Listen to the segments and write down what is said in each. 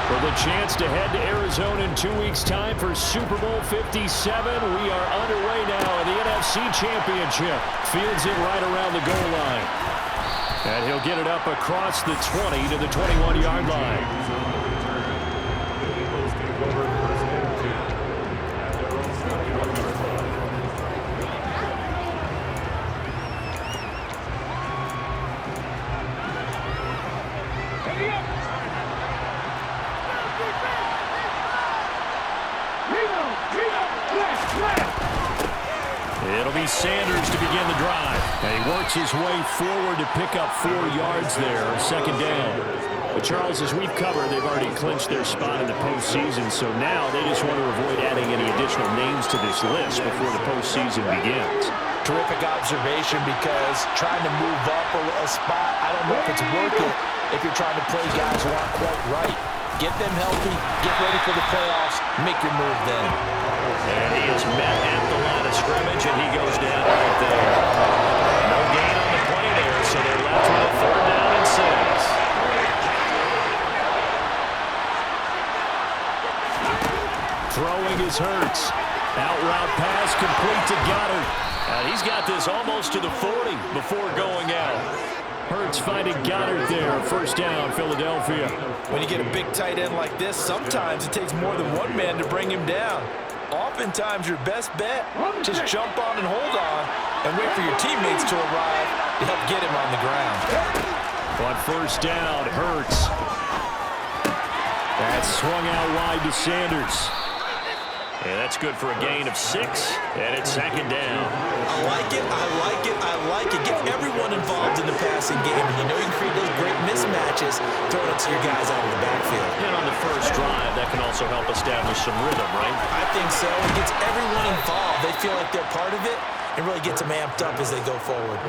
For the chance to head to Arizona in 2 weeks' time for Super Bowl 57, we are underway now in the NFC Championship. Fields it right around the goal line. And he'll get it up across the 20 to the 21-yard line. It'll be Sanders to begin the drive. And he works his way forward to pick up 4 yards there, second down. But Charles, as we've covered, they've already clinched their spot in the postseason, so now they just want to avoid adding any additional names to this list before the postseason begins. Terrific observation, because trying to move up a spot, I don't know if it's worth it if you're trying to play guys who aren't quite right. Get them healthy, get ready for the playoffs, make your move then. And he is met at the line of scrimmage, and he goes down right there. No gain on the play there, so they're left with a 4th down and 6. Throwing is Hurts. Out route pass complete to Goddard. And he's got this almost to the 40 before going out. Hurts finding Goddard there. First down, Philadelphia. When you get a big tight end like this, sometimes it takes more than one man to bring him down. Oftentimes, your best bet, just jump on and hold on and wait for your teammates to arrive to help get him on the ground. On first down, Hurts. That's swung out wide to Sanders. And that's good for a gain of 6, and it's 2nd down. I like it, I like it, I like it. Get everyone involved in the passing game, and you know you can create those great mismatches throwing it to your guys out of the backfield. And on the first drive, that can also help establish some rhythm, right? I think so. It gets everyone involved. They feel like they're part of it, and really gets them amped up as they go forward.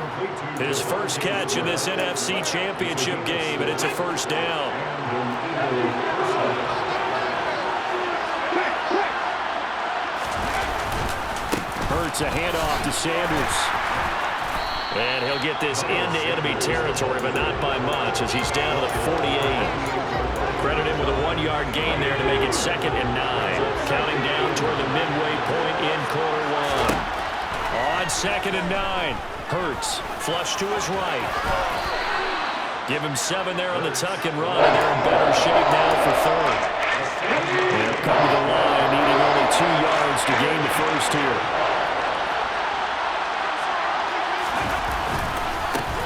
His first catch in this NFC Championship game, and it's a first down. Hurts a handoff to Sanders. And he'll get this into enemy territory, but not by much, as he's down to the 48. Credit him with a 1-yard gain there to make it 2nd and 9. Counting down toward the midway point in quarter 1. On 2nd and 9. Hurts flush to his right. Give him 7 there on the tuck and run, and they're in better shape now for 3rd. They'll come to the line, needing only 2 yards to gain the first here.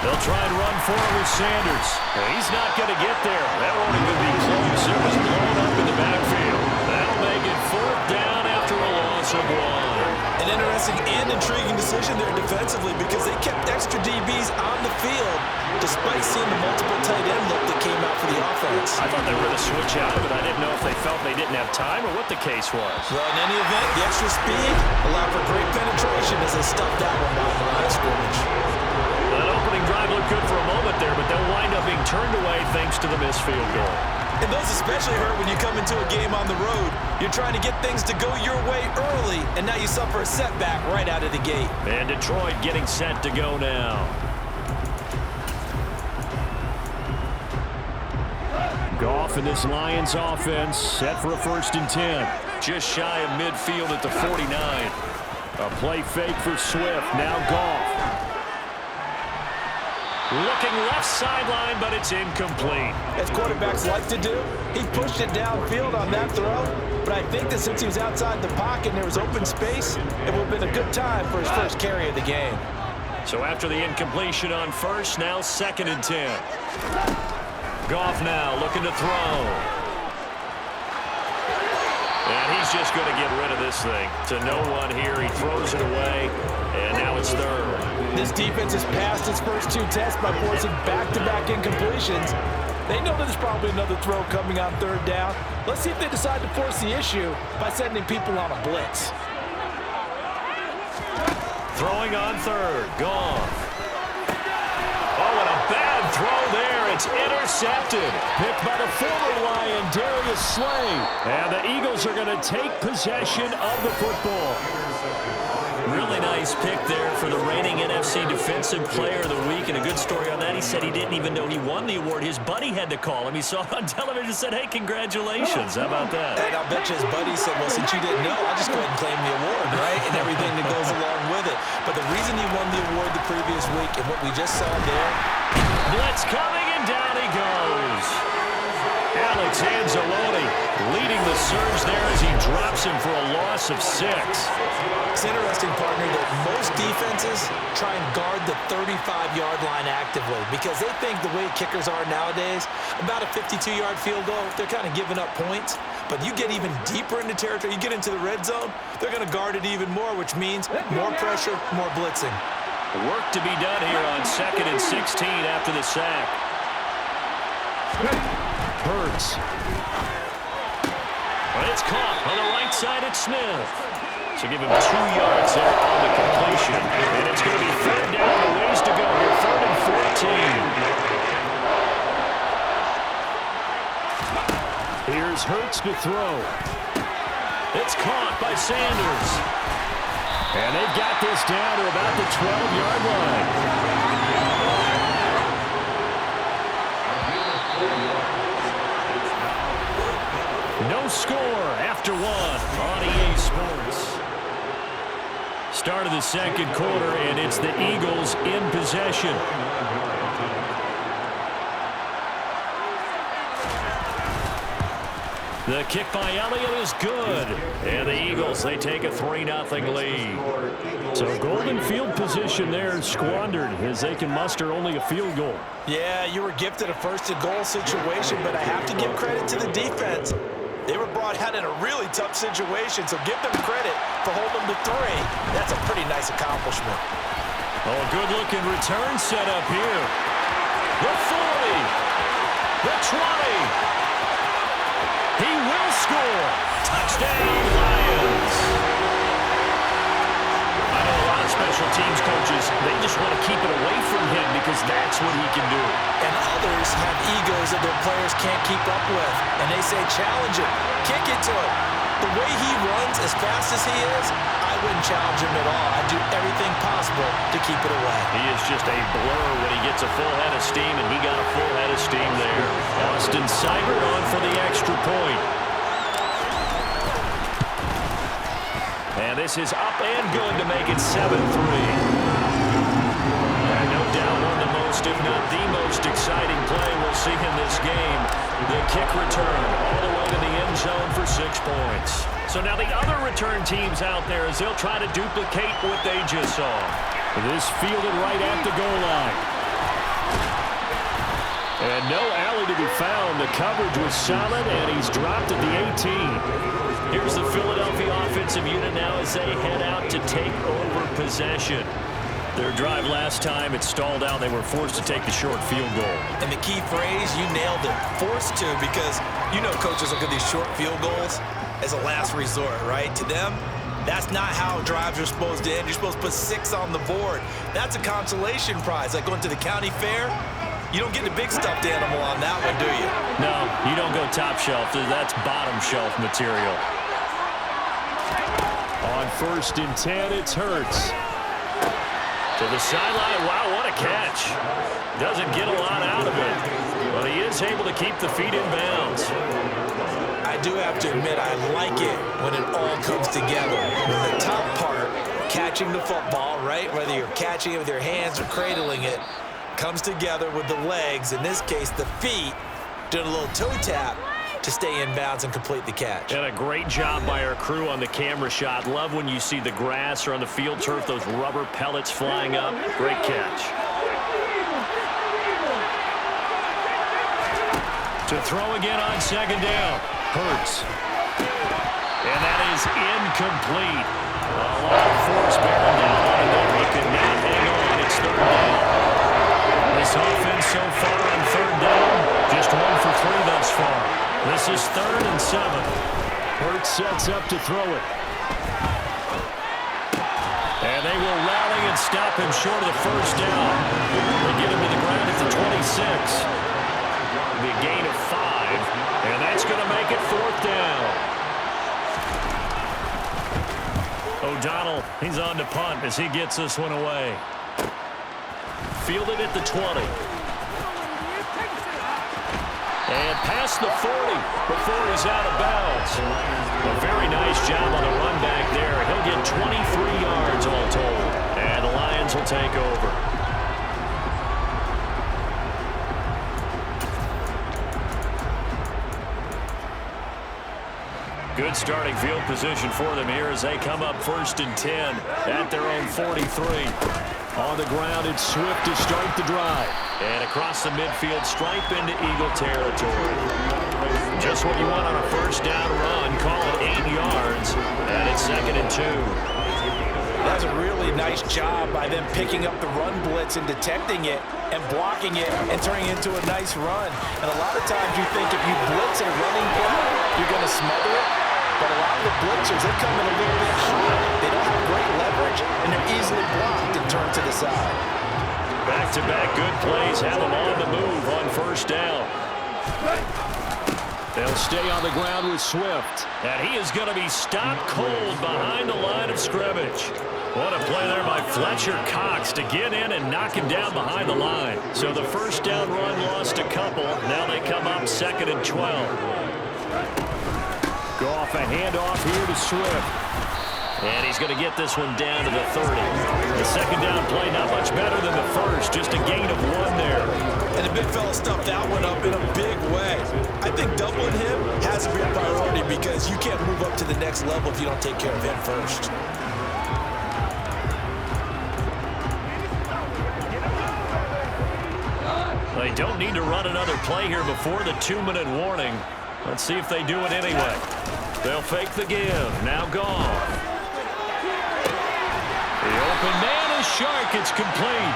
They'll try and run for it with Sanders. He's not going to get there. That won't even be close. It was blown up in the backfield. That'll make it 4th down after a loss of 1. An interesting and intriguing decision there defensively, because they kept extra DBs on the field despite seeing the multiple tight end look that came out for the offense. I thought they were going to switch out, but I didn't know if they felt they didn't have time or what the case was. Well, in any event, the extra speed allowed for great penetration as they stuffed that one behind the line of scrimmage. That opening drive looked good for a moment there, but they'll wind up being turned away thanks to the missed field goal. And those especially hurt when you come into a game on the road. You're trying to get things to go your way early, and now you suffer a setback right out of the gate. And Detroit getting set to go now. Goff in this Lions offense set for a 1st and 10. Just shy of midfield at the 49. A play fake for Swift. Now Goff. Looking left sideline, but it's incomplete. As quarterbacks like to do, he pushed it downfield on that throw. But I think that since he was outside the pocket and there was open space, it would have been a good time for his first carry of the game. So after the incompletion on first, now 2nd and 10. Goff now looking to throw. And he's just going to get rid of this thing. To no one here. He throws it away, and now it's 3rd. This defense has passed its first 2 tests by forcing back-to-back incompletions. They know there's probably another throw coming on 3rd down. Let's see if they decide to force the issue by sending people on a blitz. Throwing on 3rd. Goff. Oh, and a bad throw there. It's intercepted. Picked by the former Lion, Darius Slay. And the Eagles are going to take possession of the football. Really nice pick there for the reigning NFC Defensive Player of the Week. And a good story on that, he said he didn't even know he won the award. His buddy had to call him. He saw it on television and said, hey, congratulations. How about that? And I'll bet you his buddy said, well, since you didn't know, I'll just go ahead and claim the award, right? And everything that goes along with it. But the reason he won the award the previous week and what we just saw there. Blitz coming, and down he goes. Alex Anzalone leading the surge there as he drops him for a loss of 6. It's interesting, partner, that most defenses try and guard the 35-yard line actively because they think the way kickers are nowadays, about a 52-yard field goal, they're kind of giving up points. But you get even deeper into territory, you get into the red zone, they're going to guard it even more, which means more pressure, more blitzing. Work to be done here on 2nd and 16 after the sack. Hurts. But it's caught on the right side at Smith. So give him 2 yards there on the completion. And it's going to be 3rd down and a ways to go here. 3rd and 14. Here's Hurts to throw. It's caught by Sanders. And they've got this down to about the 12-yard line. No score after 1 on EA Sports. Start of the 2nd quarter, and it's the Eagles in possession. The kick by Elliott is good. And the Eagles, they take a 3-0 lead. So golden field position there squandered as they can muster only a field goal. Yeah, you were gifted a first-and-goal situation, but I have to give credit to the defense. They were brought out in a really tough situation, so give them credit for holding them to 3. That's a pretty nice accomplishment. Oh, good-looking return set up here. The 40. The 20. He will score. Touchdown, Lions. I know a lot of special teams coaches, they just want to keep it away from him because that's what he can do. And others have egos that their players can't keep up with. And they say, challenge him. Kick it to him. The way he runs as fast as he is, I wouldn't challenge him at all. I'd do everything possible to keep it away. He is just a blur when he gets a full head of steam, and he got a full head of steam there. Austin Seibert on for the extra point. And this is up and good to make it 7-3. And no doubt one of the most, if not the most exciting play we'll see in this game. The kick return all the way to the end zone for 6 points. So now the other return teams out there as they'll try to duplicate what they just saw. This fielded right at the goal line. And no alley to be found. The coverage was solid, and he's dropped at the 18. Here's the Philadelphia offensive unit now as they head out to take over possession. Their drive last time, it stalled out. They were forced to take the short field goal. And the key phrase, you nailed it, forced to, because you know coaches look at these short field goals as a last resort, right? To them, that's not how drives are supposed to end. You're supposed to put 6 on the board. That's a consolation prize. Like going to the county fair, you don't get the big stuffed animal on that one, do you? No, you don't go top shelf. That's bottom shelf material. On 1st and 10, it's Hurts. To the sideline. Wow, what a catch. Doesn't get a lot out of it, but he is able to keep the feet in bounds. I do have to admit, I like it when it all comes together. When the top part, catching the football, right, whether you're catching it with your hands or cradling it, comes together with the legs, in this case the feet, doing a little toe tap to stay in bounds and complete the catch. And a great job by our crew on the camera shot. Love when you see the grass or on the field turf, those rubber pellets flying up. Great catch. To throw again on 2nd down. Hurts. And that is incomplete. A lot of force bearing down on him. He could not hang on. It's 3rd down. This offense so far on 3rd down, just 1 for 3 thus far. This is 3rd and 7. Hurts sets up to throw it. And they will rally and stop him short of the 1st down. They get him to the ground at the 26. The gain of 5, and that's going to make it 4th down. O'Donnell, he's on to punt as he gets this one away. Fielded at the 20. And past the 40 before he's out of bounds. A very nice job on the run back there. He'll get 23 yards all told. And the Lions will take over. Good starting field position for them here as they come up 1st and 10 at their own 43. On the ground, it's Swift to start the drive. And across the midfield, stripe into Eagle territory. Just what you want on a first down run. Call it 8 yards. And it's 2nd and 2. That's a really nice job by them picking up the run blitz and detecting it and blocking it and turning it into a nice run. And a lot of times you think if you blitz a running play, you're going to smother it. But a lot of the blitzers, they come in a little bit high. They don't have great leverage, and they're easily blocked and turned to the side. Back-to-back good plays have them on the move on first down. They'll stay on the ground with Swift. And he is going to be stopped cold behind the line of scrimmage. What a play there by Fletcher Cox to get in and knock him down behind the line. So the first down run lost a couple. Now they come up 2nd and 12. Goff a handoff here to Swift. And he's going to get this one down to the 30. The second down play not much better than the first. Just a gain of 1 there. And the big fella stuffed that one up in a big way. I think doubling him has to be a priority because you can't move up to the next level if you don't take care of him first. They don't need to run another play here before the 2-minute warning. Let's see if they do it anyway. They'll fake the give. Now Goff. The open man is Shark. It's complete.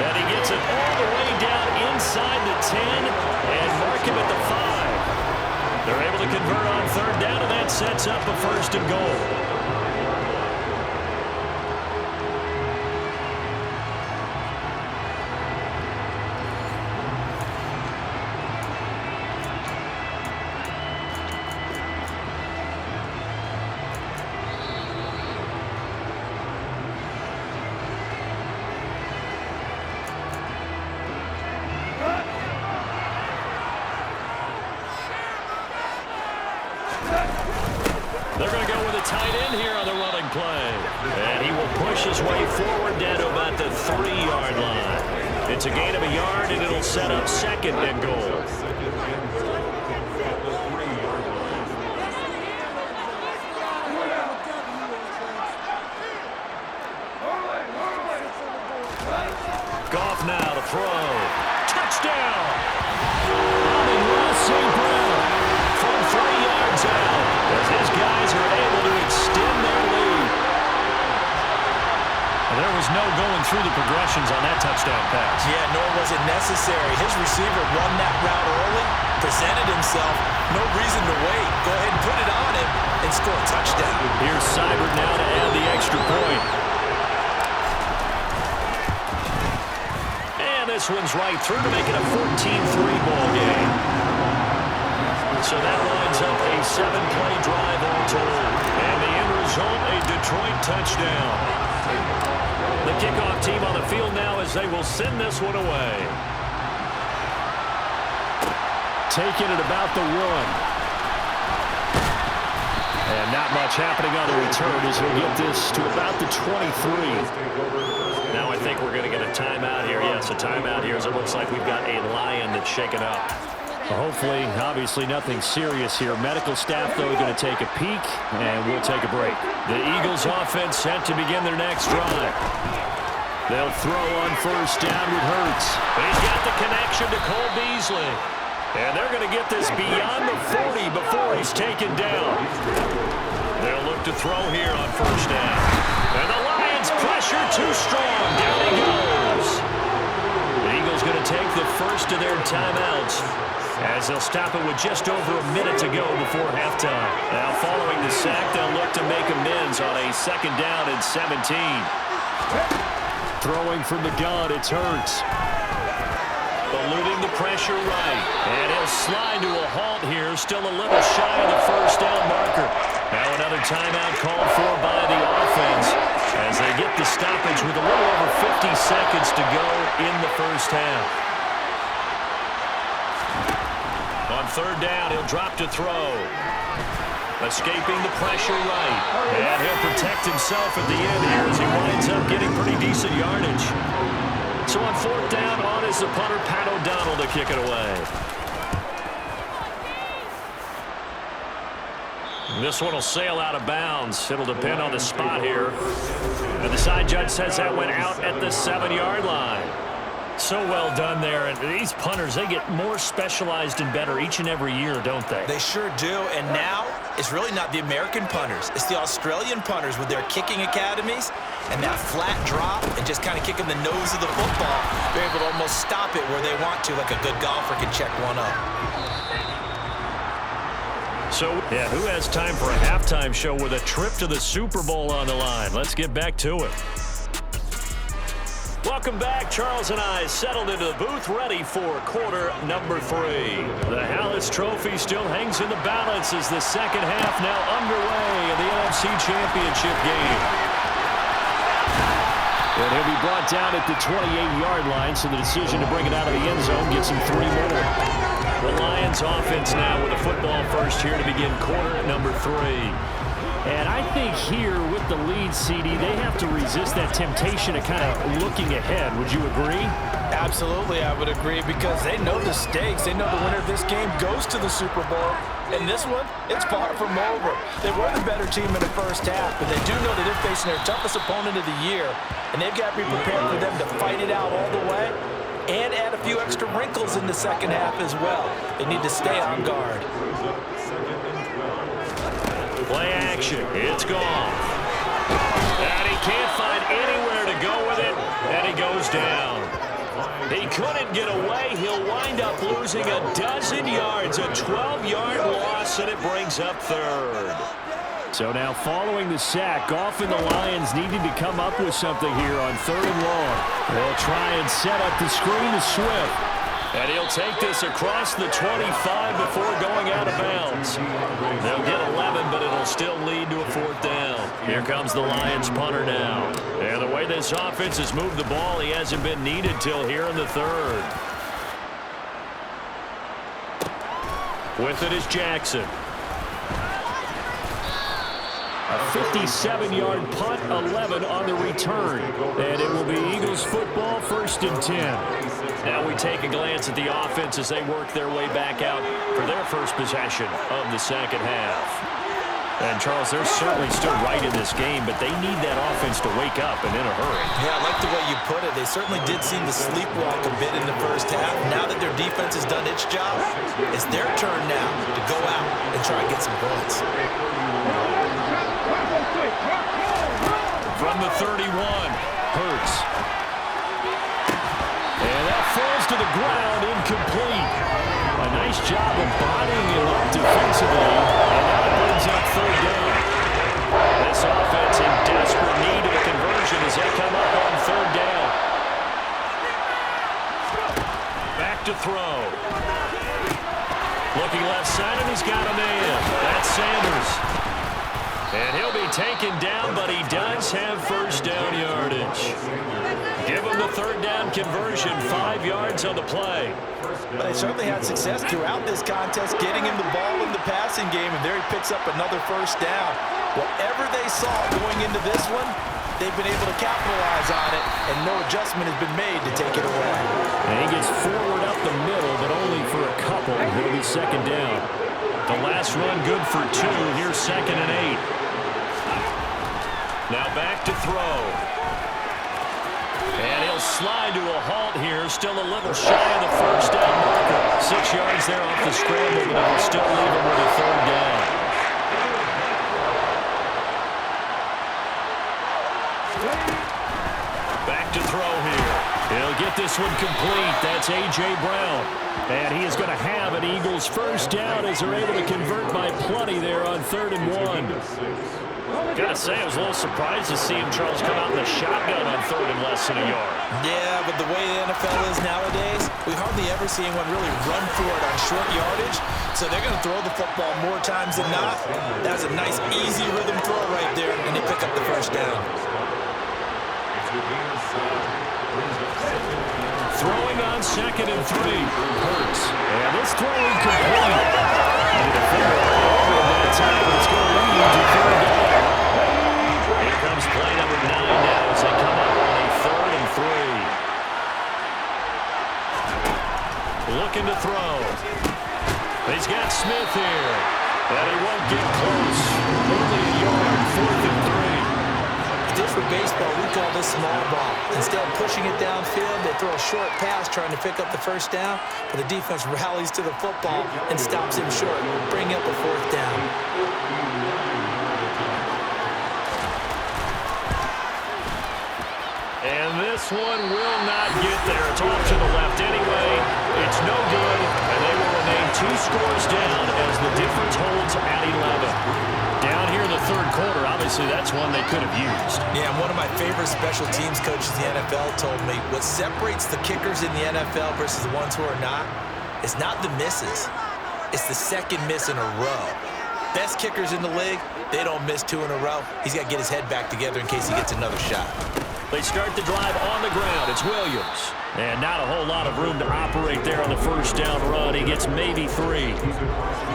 And he gets it all the way down inside the 10 and mark him at the 5. They're able to convert on 3rd down, and that sets up a 1st and goal. They're going to go with a tight end here on the running play. And he will push his way forward down to about the 3-yard line. It's a gain of 1 yard, and it'll set up 2nd and goal. Goff now to throw. Touchdown! Amon-Ra St. Brown from 3 yards out. As his guys are able to extend their lead. And there was no going through the progressions on that touchdown pass. Yeah, nor was it necessary. His receiver run that route early, presented himself, no reason to wait. Go ahead and put it on him and score a touchdown. Here's Seibert now to add the extra point. And this one's right through to make it a 14-3 ball game. So that lines up a 7-play drive all told. And the end result, a Detroit touchdown. The kickoff team on the field now as they will send this one away. Taking it about the 1. And not much happening on the return as he'll get this to about the 23. Now I think we're going to get a timeout here. Yes, a timeout here as it looks like we've got a Lion that's shaken up. Hopefully, obviously nothing serious here. Medical staff, though, going to take a peek, and we'll take a break. The Eagles offense set to begin their next drive. They'll throw on first down with Hurts. He's got the connection to Cole Beasley. And they're going to get this beyond the 40 before he's taken down. They'll look to throw here on first down. And the Lions pressure too strong. Down he goes. The Eagles going to take the first of their timeouts, as they'll stop it with just over a minute to go before halftime. Now, following the sack, they'll look to make amends on a 2nd down and 17. Throwing from the gun, it's Hurts. Eluding the pressure right. And he'll slide to a halt here, still a little shy of the first down marker. Now another another timeout called for by the offense as they get the stoppage with a little over 50 seconds to go in the first half. On third down, he'll drop to throw. Escaping the pressure right. And he'll protect himself at the end here as he winds up getting pretty decent yardage. So on fourth down, on is the punter, Pat O'Donnell, to kick it away. This one will sail out of bounds. It'll depend on the spot here. And the side judge says that went out at the 7-yard line. So well done there. And these punters, they get more specialized and better each and every year, don't they? They sure do. And now it's really not the American punters. It's the Australian punters with their kicking academies and that flat drop and just kind of kicking the nose of the football. They're able to almost stop it where they want to, like a good golfer can check one up. So, yeah, who has time for a halftime show with a trip to the Super Bowl on the line? Let's get back to it. Welcome back. Charles and I settled into the booth ready for quarter number 3. The Hallis Trophy still hangs in the balance as the second half now underway in the NFC Championship game. And he'll be brought down at the 28-yard line, so the decision to bring it out of the end zone gets him 3 more. The Lions offense now with a football first here to begin quarter number 3. And I think here with the lead, CD, they have to resist that temptation of kind of looking ahead. Would you agree? Absolutely, I would agree, because they know the stakes. They know the winner of this game goes to the Super Bowl. And this one, it's far from over. They were the better team in the first half, but they do know that they're facing their toughest opponent of the year. And they've got to be prepared for them to fight it out all the way and add a few extra wrinkles in the second half as well. They need to stay on guard. Play action. It's gone. And he can't find anywhere to go with it, and he goes down. He couldn't get away. He'll wind up losing a dozen yards, a 12-yard loss, and it brings up third. So now following the sack, Goff and the Lions needed to come up with something here on third and long. They'll try and set up the screen to Swift. And he'll take this across the 25 before going out of bounds. They'll get 11, but it'll still lead to a fourth down. Here comes the Lions punter now. And the way this offense has moved the ball, he hasn't been needed till here in the third. With it is Jackson. A 57-yard punt, 11 on the return. And it will be Eagles football, 1st and 10. Now we take a glance at the offense as they work their way back out for their first possession of the second half. And, Charles, they're certainly still right in this game, but they need that offense to wake up and in a hurry. Yeah, I like the way you put it. They certainly did seem to sleepwalk a bit in the first half. Now that their defense has done its job, it's their turn now to go out and try and get some points. From the 31, Hurts. And that falls to the ground, incomplete. A nice job of bodying him up defensively, and now it brings up third down. This offense in desperate need of a conversion as they come up on third down. Back to throw. Looking left side, and he's got a man. That's Sanders. And he'll be taken down, but he does have first down yardage. Give him the third down conversion, 5 yards on the play. But they certainly had success throughout this contest, getting him the ball in the passing game, and there he picks up another first down. Whatever they saw going into this one, they've been able to capitalize on it, and no adjustment has been made to take it away. And he gets forward up the middle, but only for a couple. It'll be second down. The last run good for 2. Here's 2nd and 8. Now back to throw. And he'll slide to a halt here. Still a little shy of the first down marker. 6 yards there off the scramble, but it'll still leave him with a third down. Back to throw here. He'll get this one complete. That's A.J. Brown. And he is going to have an Eagles first down as they're able to convert by plenty there on 3rd and 1. Gotta say, I was a little surprised to see him, Charles, come out in the shotgun on third and less than a yard. Yeah, but the way the NFL is nowadays, we hardly ever see anyone really run for it on short yardage. So they're going to throw the football more times than not. That was a nice, easy rhythm throw right there, and they pick up the first down. Throwing on 2nd and 3. Hurts. And this throw incomplete. And the defender over that time, but it's going to lead to third down. Here comes play number 9 now as they come up on a 3rd and 3. Looking to throw. He's got Smith here. But he won't get close. Only a yard, 4th and 3. Just for baseball, we call this small ball. Instead of pushing it downfield, they throw a short pass trying to pick up the first down, but the defense rallies to the football and stops him short, bring up a 4th down. And this one will not get there. It's off to the left anyway. It's no good, and they will remain 2 scores down as the difference holds at 11. Down here in the 3rd quarter, obviously that's one they could have used. Yeah, and one of my favorite special teams coaches in the NFL told me what separates the kickers in the NFL versus the ones who are not is not the misses. It's the second miss in a row. Best kickers in the league, they don't miss 2 in a row. He's got to get his head back together in case he gets another shot. They start the drive on the ground. It's Williams. And not a whole lot of room to operate there on the first down run. He gets maybe 3.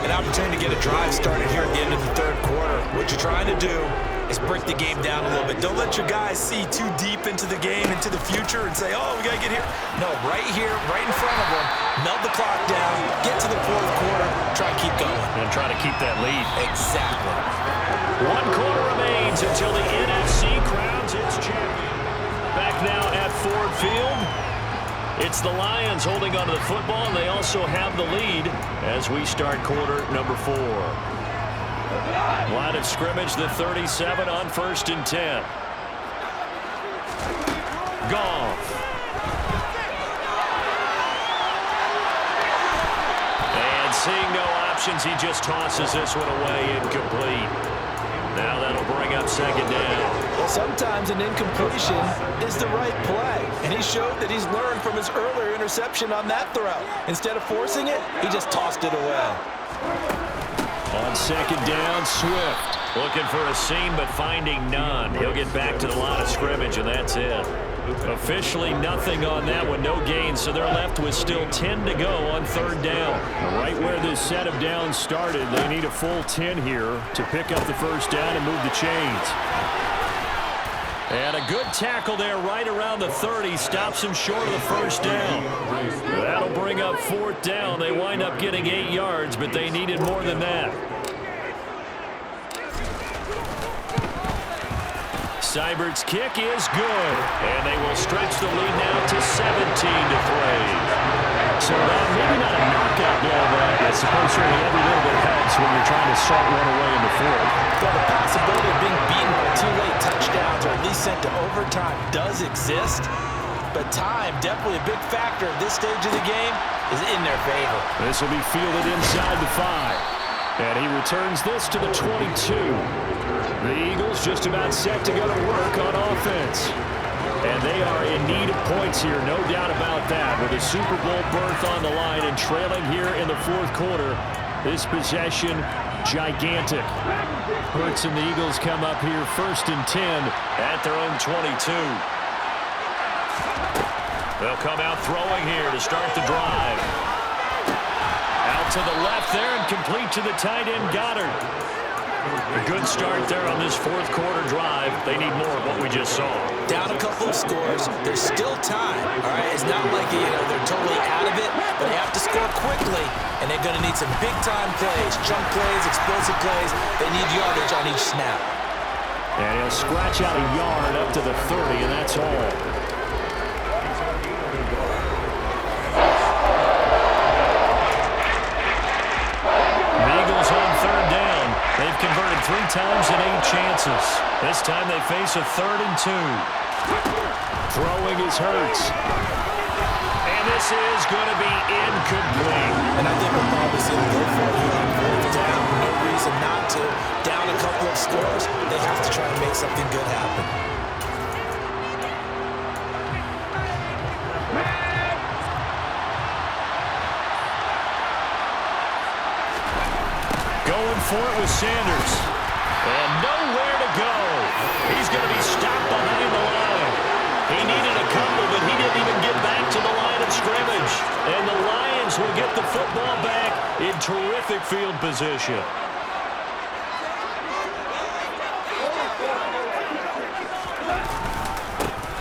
An opportunity to get a drive started here at the end of the 3rd quarter. What you're trying to do is break the game down a little bit. Don't let your guys see too deep into the game, into the future, and say, oh, we got to get here. No, right here, right in front of them, melt the clock down, get to the 4th quarter, try to keep going. And try to keep that lead. Exactly. 1 quarter remains until the NFC crowns its champion. Back now at Ford Field. It's the Lions holding onto the football, and they also have the lead as we start quarter number 4. Line of scrimmage, the 37 on 1st and 10. Goff. And seeing no options, he just tosses this one away incomplete. Now that'll bring up 2nd down. Well, sometimes an incompletion is the right play, and he showed that he's learned from his earlier interception on that throw. Instead of forcing it, he just tossed it away. On 2nd down, Swift. Looking for a seam, but finding none. He'll get back to the line of scrimmage, and that's it. Officially nothing on that one, no gain, so they're left with still 10 to go on 3rd down. Right where this set of downs started, they need a full 10 here to pick up the first down and move the chains. And a good tackle there right around the 30. Stops him short of the first down. That'll bring up 4th down. They wind up getting 8 yards, but they needed more than that. Seibert's kick is good. And they will stretch the lead now to 17 to 3. So maybe not a knockout blow, but I suppose certainly every little bit helps when you're trying to start one away in the 4th. Well, the possibility of being beaten by 2 late touchdowns or at least sent to overtime does exist. But time, definitely a big factor at this stage of the game, is in their favor. This will be fielded inside the 5. And he returns this to the 22. The Eagles just about set to go to work on offense. And they are in need of points here, no doubt about that. With a Super Bowl berth on the line and trailing here in the 4th quarter, this possession, gigantic. Hurts and the Eagles come up here 1st and 10 at their own 22. They'll come out throwing here to start the drive. Out to the left there and complete to the tight end, Goddard. A good start there on this 4th quarter drive. They need more of what we just saw. Down a couple of scores. There's still time. All right, it's not like they're totally out of it, but they have to score quickly, and they're going to need some big-time plays, chunk plays, explosive plays. They need yardage on each snap. And he'll scratch out a yard up to the 30, and that's all. They've converted 3 times in 8 chances. This time they face a 3rd and 2. Throwing is Hurts. And this is going to be incomplete. And I think we'll probably see them go for it here on 4th down. No reason not to. Down a couple of scores. They have Going for it with Sanders. And nowhere to go. He's going to be stopped behind the line. He needed a couple, but he didn't even get back to the line of scrimmage. And the Lions will get the football back in terrific field position.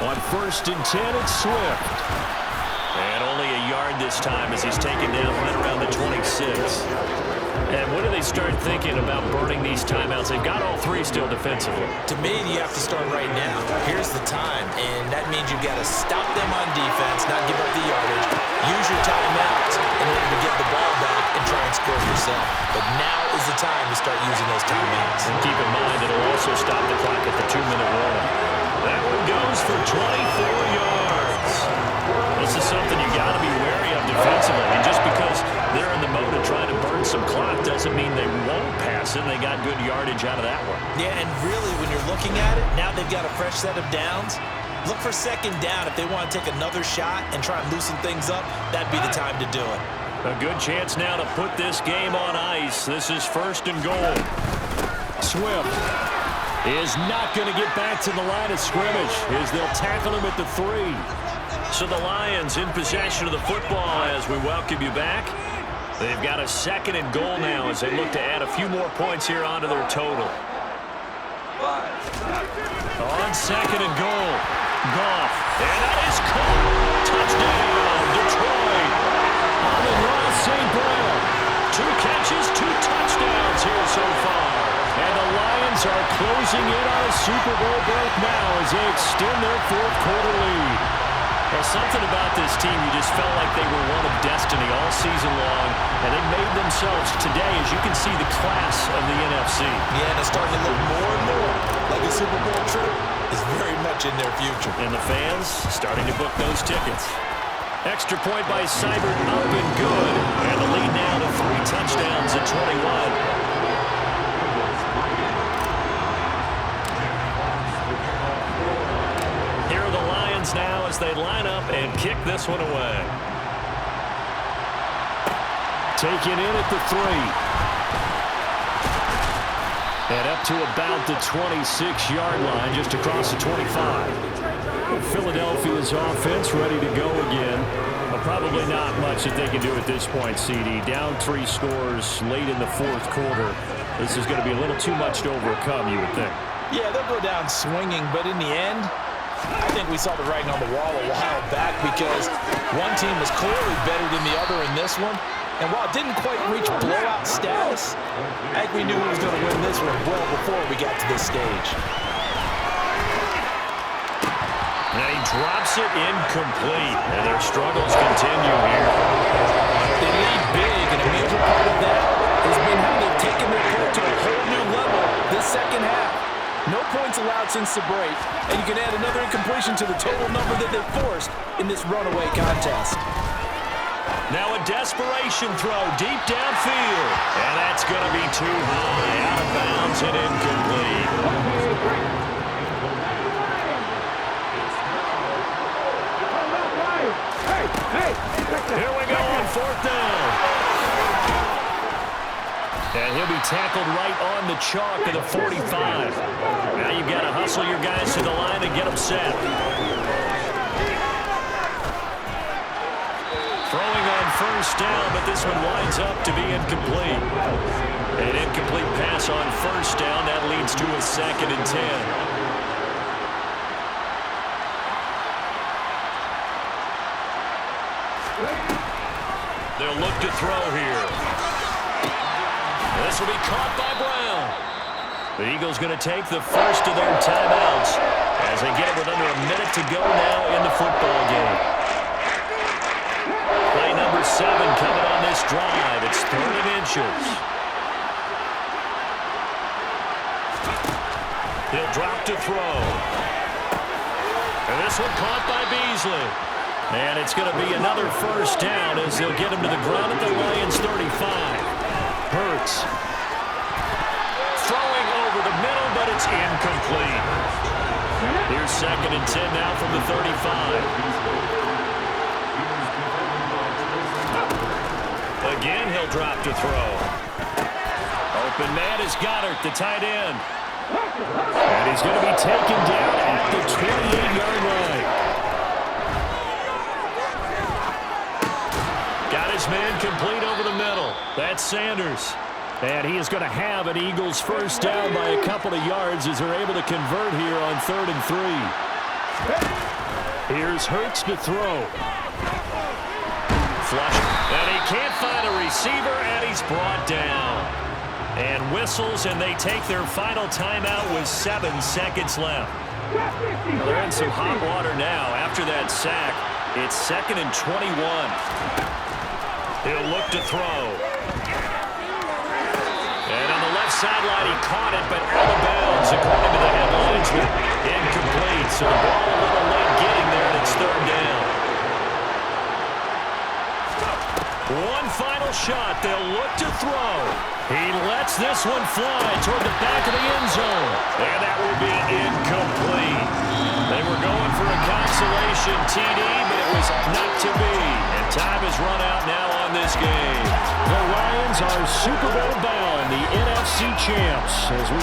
On 1st and 10, it's Swift. And only a yard this time as he's taken down right around the 26. And when do they start thinking about burning these timeouts? They've got all three still defensively. To me, you have to start right now. Here's the time, and that means you've got to stop them on defense, not give up the yardage. Use your timeouts in order to get the ball back and try and score yourself. But now is the time to start using those timeouts. And keep in mind, it'll also stop the clock at the 2-minute warning. That one goes for 24 yards. This is something you got to be wary of defensively. And just because they're in the mode of trying to burn some clock doesn't mean they won't pass it. They got good yardage out of that one. Yeah, and really, when you're looking at it, now they've got a fresh set of downs. Look for second down. If they want to take another shot and try and loosen things up, that'd be the time to do it. A good chance now to put this game on ice. This is 1st and goal. Swift is not going to get back to the line of scrimmage as they'll tackle him at the 3. So the Lions in possession of the football as we welcome you back. They've got a 2nd and goal now as they look to add a few more points here onto their total. On 2nd and goal, Goff. And that is caught. Touchdown, Detroit. Amon-Ra St. Brown. 2 catches, 2 touchdowns here so far. And the Lions are closing in on a Super Bowl berth now as they extend their 4th quarter lead. Well, something about this team, you just felt like they were one of destiny all season long, and they made themselves today, as you can see, the class of the NFC. Yeah, and it's starting to look more and more like a Super Bowl trip is very much in their future. And the fans starting to book those tickets. Extra point by Seibert, up and good. And the lead now to 3 touchdowns at 21. Now as they line up and kick this one away. Taken in at the 3. And up to about the 26-yard line, just across the 25. Philadelphia's offense ready to go again. Well, probably not much that they can do at this point, CD. Down 3 scores late in the 4th quarter. This is going to be a little too much to overcome, you would think. Yeah, they'll go down swinging, but in the end, I think we saw the writing on the wall a while back because one team was clearly better than the other in this one. And while it didn't quite reach blowout status, I think we knew who was going to win this one well before we got to this stage. And he drops it incomplete. And their struggles continue here. They lead big, and a major part of that has been how they've taken their play to a whole new level this second half. No points allowed since the break, and you can add another incompletion to the total number that they've forced in this runaway contest. Now a desperation throw deep downfield, and that's going to be too high, out of bounds and incomplete. Here we go on 4th down. And he'll be tackled right on the chalk of the 45. Now you've got to hustle your guys to the line and get them set. Throwing on 1st down, but this one winds up to be incomplete. An incomplete pass on 1st down. That leads to a 2nd and 10. They'll look to throw here. This will be caught by Brown. The Eagles going to take the first of their timeouts as they get it with under a minute to go now in the football game. Play number 7 coming on this drive. It's 3rd and inches. He'll drop to throw. And this one caught by Beasley. And it's going to be another 1st down as they'll get him to the ground at the Lions 35. Hurts. Throwing over the middle, but it's incomplete. Here's 2nd and 10 now from the 35. Again, he'll drop to throw. A open man is Goddard, the tight end. And he's going to be taken down at the 28-yard line. Got his man complete over the middle. That's Sanders. And he is going to have an Eagles first down by a couple of yards as they're able to convert here on 3rd and 3. Here's Hurts to throw. Flush. And he can't find a receiver, and he's brought down. And whistles, and they take their final timeout with 7 seconds left. Well, they're in some hot water now. After that sack, it's 2nd and 21. He'll look to throw. And on the left sideline, he caught it, but out of bounds, according to the headlines. Incomplete, so the ball a little late getting there, and it's 3rd down. One final shot. They'll look to throw. He lets this one fly toward the back of the end zone. And that will be incomplete. They were going for a consolation TD, but it was not to be. And time has run out now on this game. The Lions are Super Bowl bound, the NFC champs, as we